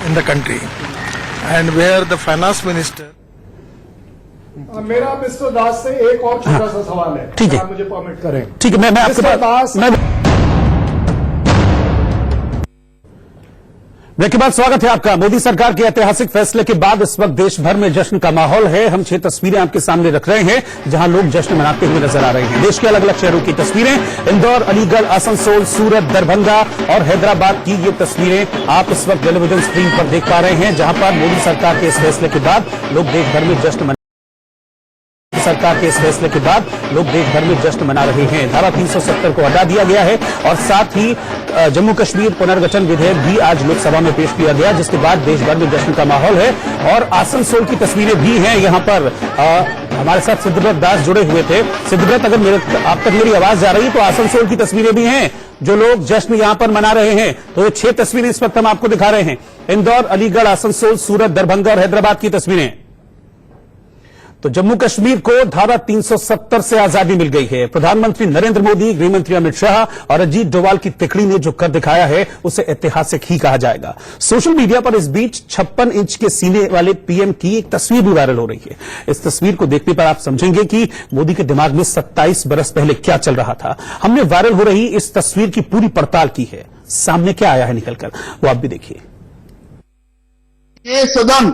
[SPEAKER 3] in the country, and where the finance minister.
[SPEAKER 11] मेरा mister दास से एक और छोटा सा सवाल है,
[SPEAKER 1] ठीक है,
[SPEAKER 11] आप मुझे परमिट करें।
[SPEAKER 1] ठीक है, मैं आपके पास ब्रेक के बाद स्वागत है आपका। मोदी सरकार के ऐतिहासिक फैसले के बाद इस वक्त देश भर में जश्न का माहौल है। हम 6 तस्वीरें आपके सामने रख रहे हैं जहां लोग जश्न मनाते हुए नजर आ रहे हैं। देश के अलग अलग शहरों की तस्वीरें, इंदौर, अलीगढ़, आसनसोल, सूरत, दरभंगा और हैदराबाद की ये तस्वीरें आप इस वक्त टेलीविजन स्क्रीन पर देख पा रहे हैं, जहां पर मोदी सरकार के इस फैसले के बाद लोग देश भर में जश्न सरकार के इस फैसले के बाद लोग देश भर में जश्न मना रहे हैं। धारा 370 को हटा दिया गया है और साथ ही जम्मू कश्मीर पुनर्गठन विधेयक भी आज लोकसभा में पेश किया गया, जिसके बाद देश भर में जश्न का माहौल है। और आसनसोल की तस्वीरें भी हैं यहाँ पर। हमारे साथ सिद्धव्रत दास जुड़े हुए थे। सिद्धव्रत, अगर आप तक मेरी आवाज जा रही है तो आसनसोल की तस्वीरें भी हैं जो लोग जश्न यहाँ पर मना रहे हैं। तो ये 6 तस्वीरें इस वक्त हम आपको दिखा रहे हैं। इंदौर, अलीगढ़, आसनसोल, सूरत, दरभंगा और हैदराबाद की तस्वीरें। तो जम्मू कश्मीर को धारा 370 से आजादी मिल गई है। प्रधानमंत्री नरेंद्र मोदी, गृहमंत्री अमित शाह और अजीत डोभाल की तिकड़ी ने जो कर दिखाया है उसे ऐतिहासिक ही कहा जाएगा। सोशल मीडिया पर इस बीच 56 इंच के सीने वाले पीएम की एक तस्वीर भी वायरल हो रही है। इस तस्वीर को देखने पर आप समझेंगे कि मोदी के दिमाग में 27 बरस पहले क्या चल रहा था। हमने वायरल हो रही इस तस्वीर की पूरी पड़ताल की है, सामने क्या आया है निकलकर, वो आप भी देखिए।
[SPEAKER 3] ये सदन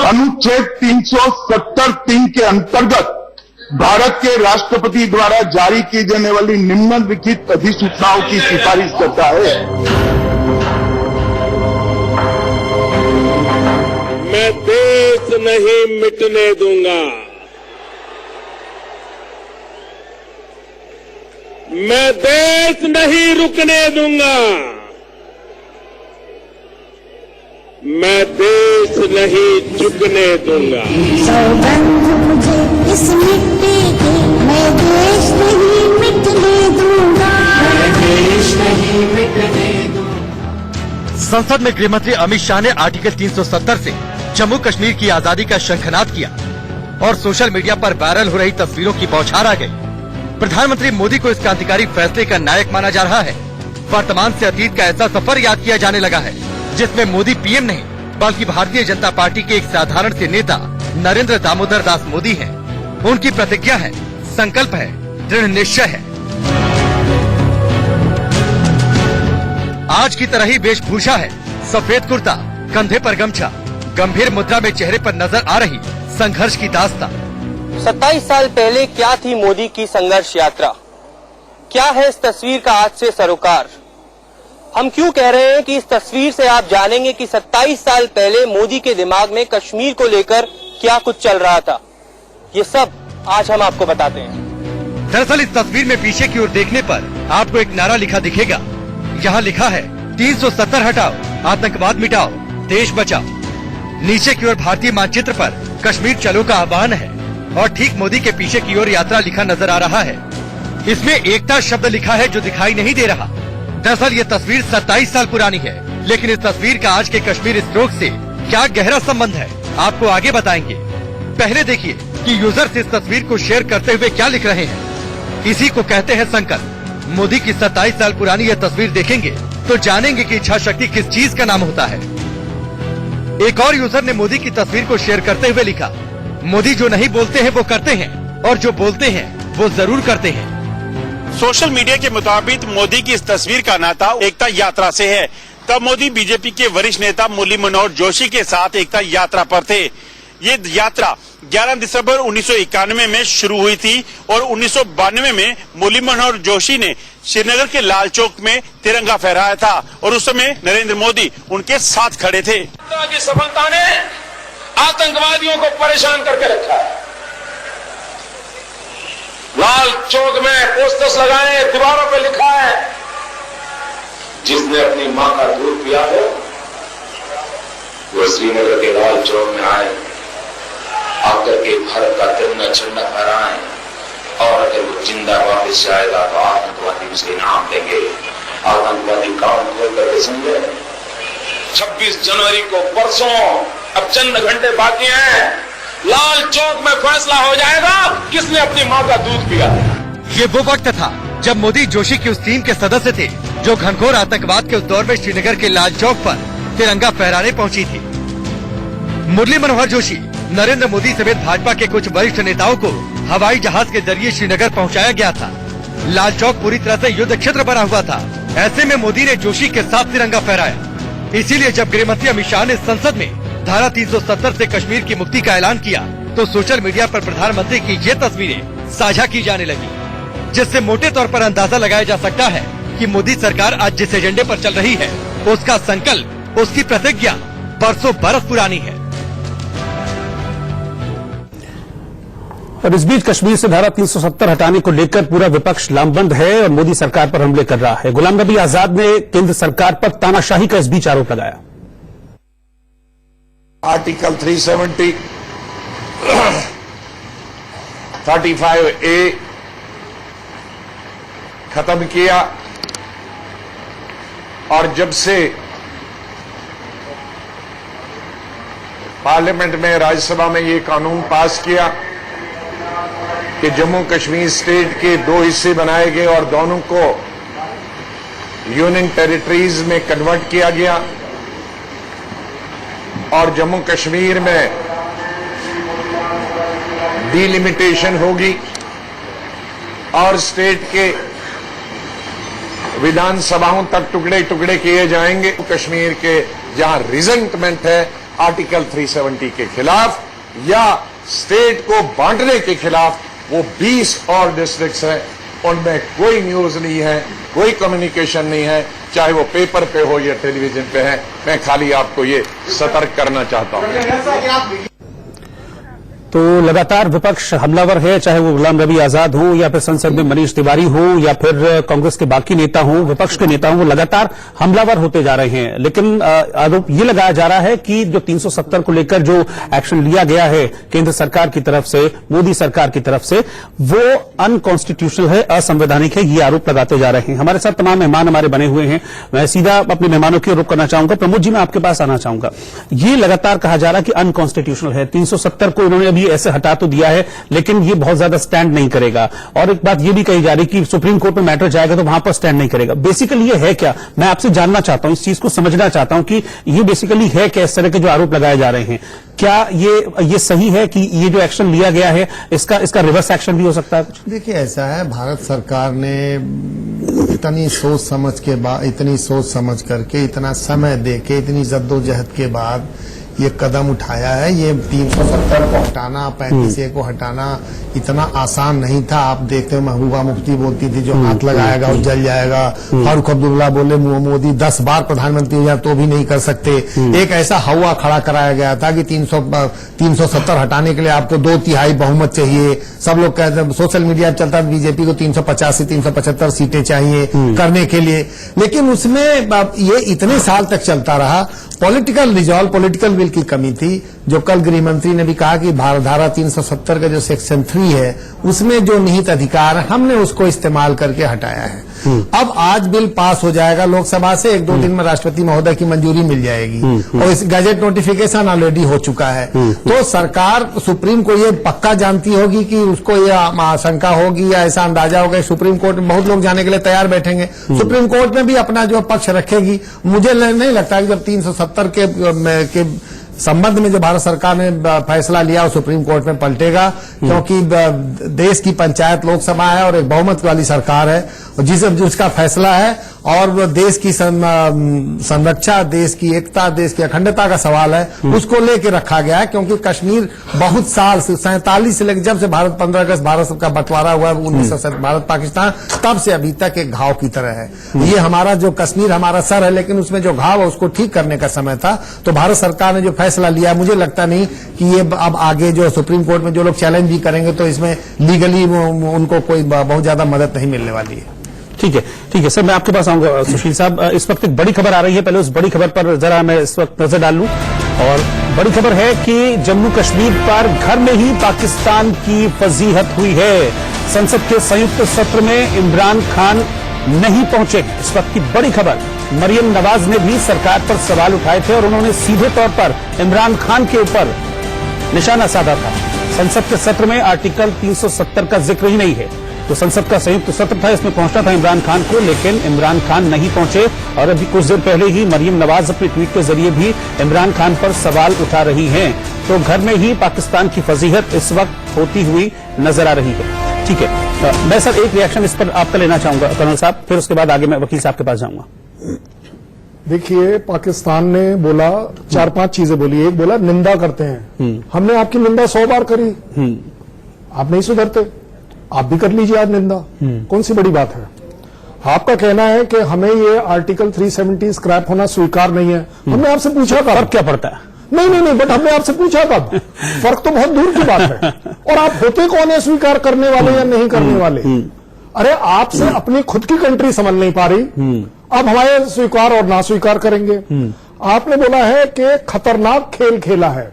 [SPEAKER 3] अनुच्छेद 370(3) के अंतर्गत भारत के राष्ट्रपति द्वारा जारी की जाने वाली निम्नलिखित अधिसूचनाओं की सिफारिश करता है।
[SPEAKER 12] मैं देश नहीं मिटने दूंगा, मैं देश नहीं रुकने दूंगा, मैं देश नहीं झुकने दूंगा।
[SPEAKER 16] सौगंध मुझे इस मिट्टी की, मैं देश नहीं मिटने दूंगा, मैं देश नहीं मिटने दूंगा।
[SPEAKER 7] संसद में गृहमंत्री अमित शाह ने आर्टिकल 370 से जम्मू कश्मीर की आजादी का शंखनाद किया और सोशल मीडिया पर वायरल हो रही तस्वीरों की बौछार आ गई। प्रधानमंत्री मोदी को इस क्रांतिकारी फैसले का नायक माना जा रहा है। वर्तमान से अतीत का ऐसा सफर याद किया जाने लगा है जिसमें मोदी पीएम नहीं बल्कि भारतीय जनता पार्टी के एक साधारण से नेता नरेंद्र दामोदर दास मोदी हैं। उनकी प्रतिज्ञा है, संकल्प है, दृढ़ निश्चय है। आज की तरह ही वेशभूषा है, सफेद कुर्ता, कंधे पर गमछा, गंभीर मुद्रा में चेहरे पर नजर आ रही संघर्ष की दास्तां।
[SPEAKER 17] 27 साल पहले क्या थी मोदी की संघर्ष यात्रा? क्या है इस तस्वीर का आज से सरोकार? हम क्यों कह रहे हैं कि इस तस्वीर से आप जानेंगे कि 27 साल पहले मोदी के दिमाग में कश्मीर को लेकर क्या कुछ चल रहा था। ये सब आज हम आपको बताते हैं।
[SPEAKER 7] दरअसल इस तस्वीर में पीछे की ओर देखने पर आपको एक नारा लिखा दिखेगा। यहाँ लिखा है 370 हटाओ, आतंकवाद मिटाओ, देश बचाओ। नीचे की ओर भारतीय मानचित्र पर कश्मीर चलो का आह्वान है और ठीक मोदी के पीछे की ओर यात्रा लिखा नजर आ रहा है। इसमें एकता शब्द लिखा है जो दिखाई नहीं दे रहा। दरअसल ये तस्वीर 27 साल पुरानी है, लेकिन इस तस्वीर का आज के कश्मीर स्ट्रोक से क्या गहरा संबंध है आपको आगे बताएंगे। पहले देखिए कि यूजर्स इस तस्वीर को शेयर करते हुए क्या लिख रहे हैं। इसी को कहते हैं संकल्प। मोदी की 27 साल पुरानी यह तस्वीर देखेंगे तो जानेंगे कि इच्छा शक्ति किस चीज का नाम होता है। एक और यूजर ने मोदी की तस्वीर को शेयर करते हुए लिखा, मोदी जो नहीं बोलते हैं वो करते हैं और जो बोलते हैं वो जरूर करते हैं।
[SPEAKER 9] सोशल मीडिया के मुताबिक मोदी की इस तस्वीर का नाता एकता यात्रा से है। तब मोदी बीजेपी के वरिष्ठ नेता मुरली मनोहर जोशी के साथ एकता यात्रा पर थे। ये यात्रा 11 दिसंबर 1991 में शुरू हुई थी और 1992 में मुरली मनोहर जोशी ने
[SPEAKER 3] श्रीनगर के लाल चौक में तिरंगा फहराया था और उस समय नरेंद्र मोदी उनके साथ खड़े थे।
[SPEAKER 6] की सफलता ने आतंकवादियों को परेशान करके रखा है। लाल चौक में पोस्टर्स लगाए, दीवारों पे लिखा है, जिसने अपनी मां का दूध पिया हो वो श्रीनगर के लाल चौक में आए, आकर के भारत का तिरंगा झंडा फहराएं, और अगर वो जिंदा वापस जाएगा तो आतंकवादी उसे इनाम देंगे। आतंकवादी काम खोल करके समझे। 26 जनवरी को परसों, अब चंद घंटे बाकी हैं, लाल चौक में फैसला हो जाएगा किसने अपनी मां का दूध पिया।
[SPEAKER 7] ये वो वक्त था जब मोदी जोशी की उस टीम के सदस्य थे जो घनघोर आतंकवाद के उस दौर में श्रीनगर के लाल चौक पर तिरंगा फहराने पहुंची थी। मुरली मनोहर जोशी, नरेंद्र मोदी समेत भाजपा के कुछ वरिष्ठ नेताओं को हवाई जहाज के जरिए श्रीनगर पहुंचाया गया था। लाल चौक पूरी तरह से युद्ध क्षेत्र बना हुआ था। ऐसे में मोदी ने जोशी के साथ तिरंगा फहराया। इसीलिए जब गृह मंत्री अमित शाह ने संसद में धारा 370 से कश्मीर की मुक्ति का ऐलान किया तो सोशल मीडिया पर प्रधानमंत्री की ये तस्वीरें साझा की जाने लगी, जिससे मोटे तौर पर अंदाजा लगाया जा सकता है कि मोदी सरकार आज जिस एजेंडे पर चल रही है उसका संकल्प, उसकी प्रतिज्ञा बरसों बरस पुरानी है।
[SPEAKER 1] और इस बीच कश्मीर से धारा 370 हटाने को लेकर पूरा विपक्ष लामबंद है और मोदी सरकार पर हमले कर रहा है। गुलाम नबी आजाद ने केंद्र सरकार पर तानाशाही का इस बीच आरोप लगाया।
[SPEAKER 3] आर्टिकल 370, 35A खत्म किया और जब से पार्लियामेंट में, राज्यसभा में ये कानून पास किया कि जम्मू कश्मीर स्टेट के 2 हिस्से बनाए गए और दोनों को यूनियन टेरिटरीज में कन्वर्ट किया गया और जम्मू कश्मीर में डिलिमिटेशन होगी और स्टेट के विधानसभाओं तक टुकड़े टुकड़े किए जाएंगे। कश्मीर के जहां रिजेंटमेंट है आर्टिकल 370 के खिलाफ या स्टेट को बांटने के खिलाफ, वो 20 और डिस्ट्रिक्ट्स हैं, उनमें कोई न्यूज नहीं है, कोई कम्युनिकेशन नहीं है, चाहे वो पेपर पे हो या टेलीविजन पे है। मैं खाली आपको ये सतर्क करना चाहता हूं।
[SPEAKER 1] तो लगातार विपक्ष हमलावर है, चाहे वो गुलाम नबी आजाद हो या फिर संसद में मनीष तिवारी हो या फिर कांग्रेस के बाकी नेता हो, विपक्ष के नेता हो, वो लगातार हमलावर होते जा रहे हैं। लेकिन आरोप ये लगाया जा रहा है कि जो 370 को लेकर जो एक्शन लिया गया है केंद्र सरकार की तरफ से, मोदी सरकार की तरफ से, वो अनकॉन्स्टिट्यूशनल है, असंवैधानिक है, ये आरोप लगाते जा रहे हैं। हमारे साथ तमाम मेहमान हमारे बने हुए हैं। मैं सीधा अपने मेहमानों की ओर रुख करना चाहूंगा। प्रमोद जी, मैं आपके पास आना चाहूंगा। ये लगातार कहा जा रहा है कि अनकॉन्स्टिट्यूशनल है। 370 को इन्होंने अभी ऐसे हटा तो दिया है लेकिन ये बहुत ज्यादा स्टैंड नहीं करेगा। और एक बात ये भी कही जा रही कि सुप्रीम कोर्ट में मैटर जाएगा तो वहां पर स्टैंड नहीं करेगा। बेसिकली ये है क्या? मैं आपसे जानना चाहता हूं, इस चीज को समझना चाहता हूं कि ये बेसिकली है क्या, इस तरह के जो आरोप लगाए जा रहे हैं। क्या ये सही है कि ये जो एक्शन लिया गया है इसका रिवर्स एक्शन भी हो सकता है?
[SPEAKER 5] देखिए, ऐसा है, भारत सरकार ने इतनी सोच समझ करके, इतना समय देके, इतनी जद्दोजहद के बाद ये कदम उठाया है। ये 370 को हटाना, 35A को हटाना इतना आसान नहीं था। आप देखते हो महबूबा मुफ्ती बोलती थी जो हाथ लगाएगा वो जल जाएगा। फारूक अब्दुल्ला बोले मोदी 10 बार प्रधानमंत्री हो जाए तो भी नहीं कर सकते। एक ऐसा हवा खड़ा कराया गया था कि 370 हटाने के लिए आपको 2/3 बहुमत चाहिए। सब लोग कहते, सोशल मीडिया चलता है बीजेपी को 350 से 375 सीटें चाहिए करने के लिए, लेकिन उसमें ये इतने साल तक चलता रहा। पॉलिटिकल रिजॉल्व, पॉलिटिकल विल की कमी थी। जो कल गृह मंत्री ने भी कहा कि धारा 370 का जो सेक्शन 3 है उसमें जो निहित अधिकार है हमने उसको इस्तेमाल करके हटाया है। अब आज बिल पास हो जाएगा लोकसभा से, 1-2 दिन में राष्ट्रपति महोदय की मंजूरी मिल जाएगी और इस गजट नोटिफिकेशन ऑलरेडी हो चुका है। तो सरकार सुप्रीम को ये पक्का जानती होगी कि उसको ये आशंका होगी या ऐसा अंदाजा होगा। सुप्रीम कोर्ट में बहुत लोग जाने के लिए तैयार बैठेंगे, सुप्रीम कोर्ट में भी अपना जो पक्ष रखेगी। मुझे नहीं लगता कि जब 370 संबंध में जो भारत सरकार ने फैसला लिया वो सुप्रीम कोर्ट में पलटेगा, क्योंकि देश की पंचायत लोकसभा है और एक बहुमत वाली सरकार है, और जिसका फैसला है और देश की संरक्षा, देश की एकता, देश की अखंडता का सवाल है, उसको लेके रखा गया है। क्योंकि कश्मीर बहुत साल से 47 से लेकर जब से 15 अगस्त भारत का बंटवारा हुआ है 1947 भारत पाकिस्तान, तब से अभी तक एक घाव की तरह है। ये हमारा जो कश्मीर हमारा सर है, लेकिन उसमें जो घाव है उसको ठीक करने का समय था। तो भारत सरकार ने जो फैसला लिया, मुझे लगता नहीं कि ये अब आगे जो सुप्रीम कोर्ट में जो लोग चैलेंज भी करेंगे तो इसमें लीगली उनको कोई बहुत ज्यादा मदद नहीं मिलने वाली है।
[SPEAKER 1] ठीक है सर, मैं आपके पास आऊंगा। सुशील साहब, इस वक्त एक बड़ी खबर आ रही है, पहले उस बड़ी खबर पर जरा मैं इस वक्त नजर डाल लूं। और बड़ी खबर है कि जम्मू कश्मीर पर घर में ही पाकिस्तान की फजीहत हुई है। संसद के संयुक्त सत्र में इमरान खान नहीं पहुंचे। इस वक्त की बड़ी खबर, मरियम नवाज ने भी सरकार पर सवाल उठाए थे और उन्होंने सीधे तौर पर इमरान खान के ऊपर निशाना साधा था। संसद के सत्र में आर्टिकल 370 का जिक्र ही नहीं है। तो संसद का संयुक्त सत्र था, इसमें पहुंचना था इमरान खान को, लेकिन इमरान खान नहीं पहुंचे। और अभी कुछ देर पहले ही मरियम नवाज अपने ट्वीट के जरिए भी इमरान खान पर सवाल उठा रही हैं। तो घर में ही पाकिस्तान की फजीहत इस वक्त होती हुई नजर आ रही है। ठीक है, मैं सर एक रिएक्शन इस पर आपका लेना चाहूंगा कर्नल साहब, फिर उसके बाद आगे मैं वकील साहब के पास जाऊंगा।
[SPEAKER 11] देखिए, पाकिस्तान ने बोला 4-5 चीजें बोली। एक बोला निंदा करते हैं, हमने आपकी निंदा 100 बार करी, आप नहीं सुधरते, आप भी कर लीजिए आज निंदा, कौन सी बड़ी बात है। आपका कहना है कि हमें ये आर्टिकल 370 स्क्रैप होना स्वीकार नहीं है। हमने आपसे पूछा कब?
[SPEAKER 1] फर्क क्या पड़ता है?
[SPEAKER 11] नहीं, बट हमने आपसे पूछा कब? फर्क तो बहुत दूर की बात है। और आप होते कौन है स्वीकार करने वाले या नहीं करने वाले? अरे आपसे अपनी खुद की कंट्री समझ नहीं पा रही, अब हमारे स्वीकार और ना स्वीकार करेंगे। आपने बोला है कि खतरनाक खेल खेला है।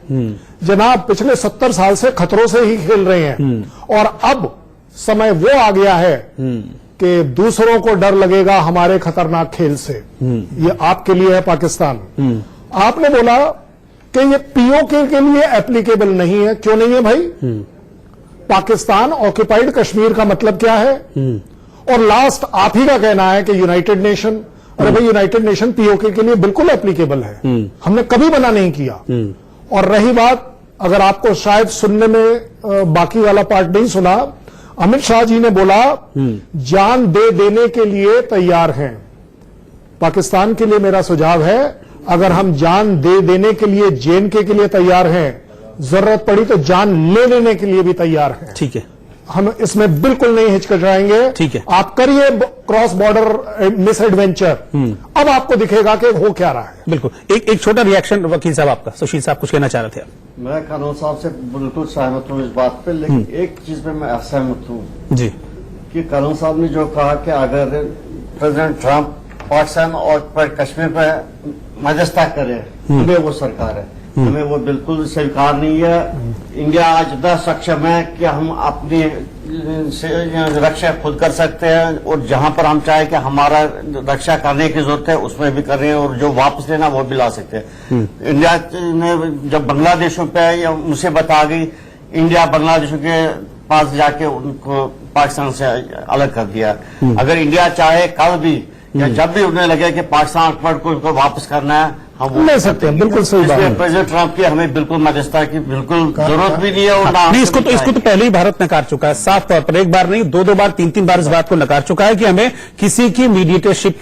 [SPEAKER 11] जनाब, पिछले 70 साल से खतरों से ही खेल रहे हैं, और अब समय वो आ गया है कि दूसरों को डर लगेगा हमारे खतरनाक खेल से। ये आपके लिए है पाकिस्तान। आपने बोला कि ये पीओके के लिए एप्लीकेबल नहीं है। क्यों नहीं है भाई? पाकिस्तान ऑक्युपाइड कश्मीर का मतलब क्या है? और लास्ट आप ही का कहना है कि यूनाइटेड नेशन, अरे भाई यूनाइटेड नेशन पीओके के लिए बिल्कुल एप्लीकेबल है, हमने कभी मना नहीं किया। और रही बात, अगर आपको शायद सुनने में बाकी वाला पार्ट नहीं सुना, अमित शाह जी ने बोला जान दे देने के लिए तैयार हैं। पाकिस्तान के लिए मेरा सुझाव है, अगर हम जान दे देने के लिए जेएनके के लिए तैयार हैं, जरूरत पड़ी तो जान ले लेने के लिए भी तैयार हैं।
[SPEAKER 1] ठीक है,
[SPEAKER 11] हम इसमें बिल्कुल नहीं हिचकिचाएंगे।
[SPEAKER 1] ठीक है,
[SPEAKER 11] आप करिए क्रॉस बॉर्डर मिस एडवेंचर, अब आपको दिखेगा कि हो क्या रहा है।
[SPEAKER 1] बिल्कुल। एक छोटा रिएक्शन वकील साहब आपका। सुशील साहब कुछ कहना चाह रहे थे।
[SPEAKER 4] मैं कर्नल साहब से बिल्कुल सहमत हूँ इस बात पे, लेकिन एक चीज पे मैं असहमत हूँ
[SPEAKER 1] जी, कि
[SPEAKER 4] कर्नल साहब ने जो कहा कि अगर प्रेसिडेंट ट्रंप पाकिस्तान और पर कश्मीर पर मध्यस्थता करे, हमें वो सरकार है, हमें वो बिल्कुल स्वीकार नहीं है। इंडिया आज इतना सक्षम है कि हम अपनी रक्षा खुद कर सकते हैं, और जहां पर हम चाहे कि हमारा रक्षा करने की जरूरत है उसमें भी कर रहे हैं, और जो वापस लेना वो भी ला सकते हैं। इंडिया ने जब बांग्लादेशों पे या मुसीबत आ गई, इंडिया बांग्लादेशों के पास जाके उनको पाकिस्तान से अलग कर दिया। अगर इंडिया चाहे कल भी या जब भी उन्हें लगे कि पाकिस्तान को वापस करना है, हम
[SPEAKER 11] ले सकते हैं। बिल्कुल सही बात है।
[SPEAKER 4] प्रेसिडेंट ट्रंप की हमें बिल्कुल मध्यस्थता की बिल्कुल जरूरत भी नहीं है, और ना
[SPEAKER 1] नहीं, इसको तो पहले ही भारत नकार चुका है, साफ तौर पर, एक बार नहीं 2 बार 3 बार इस बात को नकार चुका है कि हमें किसी की मीडिएटरशिप